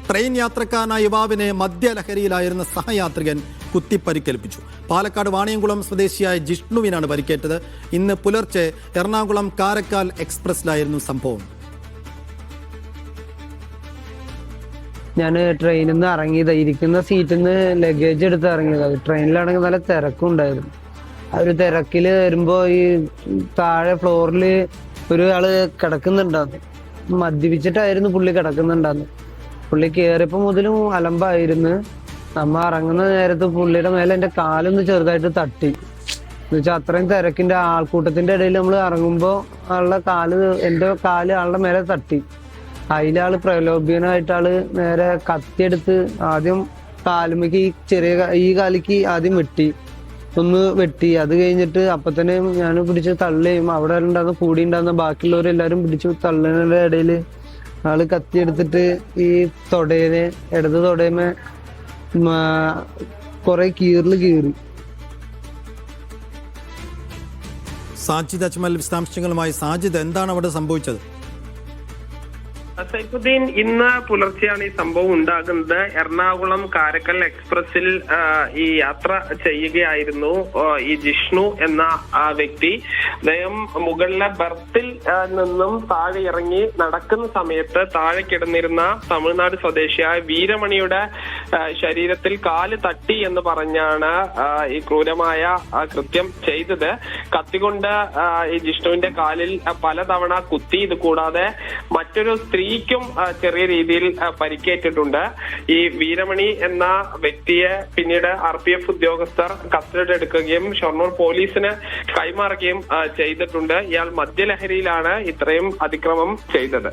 Train യാത്രക്കാരനായ യുവാവിനെ മദ്യലഹരിയിലായിരുന്ന സഹയാത്രികൻ കുത്തിപ്പരിക്കേൽപ്പിച്ചു. പാലക്കാട് വാണിയംകുളം സ്വദേശിയായ ജിഷ്ണുവിനാണ് പരിക്കേറ്റത്. ഇന്ന് പുലർച്ചെ എറണാകുളം കാരക്കാൽ എക്സ്പ്രസിലായിരുന്നു സംഭവം. ഞാൻ ട്രെയിനിൽ നിന്ന് ഇറങ്ങിയത്, ഇരിക്കുന്ന സീറ്റിൽ നിന്ന് ലഗേജ് എടുത്ത് ഇറങ്ങിയത്. ട്രെയിനിലാണെങ്കിൽ നല്ല തിരക്കുണ്ടായിരുന്നു. ആ ഒരു തിരക്കിൽ വരുമ്പോൾ ഈ താഴെ ഫ്ലോറിൽ ഒരാള് കിടക്കുന്നുണ്ടായിരുന്നു. മദ്യപിച്ചിട്ടായിരുന്നു പുള്ളി കിടക്കുന്നുണ്ടായിരുന്നു. പുള്ളി കയറിയപ്പോൾ മുതലും അലമ്പായിരുന്നു. നമ്മ ഇറങ്ങുന്ന നേരത്ത് പുള്ളിയുടെ മേലെ എൻ്റെ കാലൊന്ന് ചെറുതായിട്ട് തട്ടി. എന്നുവെച്ചാൽ അത്രയും തിരക്കിന്റെ ആൾക്കൂട്ടത്തിന്റെ ഇടയിൽ നമ്മൾ ഇറങ്ങുമ്പോൾ എൻ്റെ കാല് ആളുടെ മേലെ തട്ടി. അതിലാള് പ്രലോഭനായിട്ട് ആള് നേരെ കത്തിയെടുത്ത് ആദ്യം കാലുമേക്ക് ഈ കാലിക്ക് ആദ്യം ഒന്ന് വെട്ടി. അത് കഴിഞ്ഞിട്ട് അപ്പൊ തന്നെ ഞാൻ പിടിച്ച് തള്ളുകയും അവിടെ ഉണ്ടാകുന്ന കൂടി ഉണ്ടാകുന്ന ബാക്കിയുള്ളവരെല്ലാരും പിടിച്ചു തള്ളുന്നതിന്റെ ഇടയിൽ ആള് കത്തിയെടുത്തിട്ട് ഈ ഇടത് തൊടയമേ കുറെ കീറി. സാജിദ് അജ്മൽ വിശദാംശങ്ങളുമായി. സാജിദ്, എന്താണ് അവിടെ സംഭവിച്ചത്? സൈഫുദ്ദീൻ, ഇന്ന് പുലർച്ചെയാണ് ഈ സംഭവം ഉണ്ടാകുന്നത്. എറണാകുളം കാരക്കൽ എക്സ്പ്രസിൽ ഈ യാത്ര ചെയ്യുകയായിരുന്നു ഈ ജിഷ്ണു എന്ന വ്യക്തി. അദ്ദേഹം മുകളിലെ ബർത്തിൽ നിന്നും താഴെ ഇറങ്ങി നടക്കുന്ന സമയത്ത് താഴെ കിടന്നിരുന്ന തമിഴ്നാട് സ്വദേശിയായ വീരമണിയുടെ ശരീരത്തിൽ കാല് തട്ടി എന്ന് പറഞ്ഞാണ് ഈ ക്രൂരമായ കൃത്യം ചെയ്തത്. കത്തികൊണ്ട് ഈ ജിഷ്ണുവിന്റെ കാലിൽ പലതവണ കുത്തി. ഇത് കൂടാതെ മറ്റൊരു സ്ത്രീക്കും ചെറിയ രീതിയിൽ പരിക്കേറ്റിട്ടുണ്ട്. ഈ വീരമണി എന്ന വ്യക്തിയെ പിന്നീട് RPF ഉദ്യോഗസ്ഥർ കസ്റ്റഡിയിൽ എടുക്കുകയും ഷൊർണൂർ പോലീസിന് കൈമാറുകയും ചെയ്തിട്ടുണ്ട്. ഇയാൾ മദ്യലഹരിയിലാണ് ഇത്രയും അതിക്രമം ചെയ്തത്.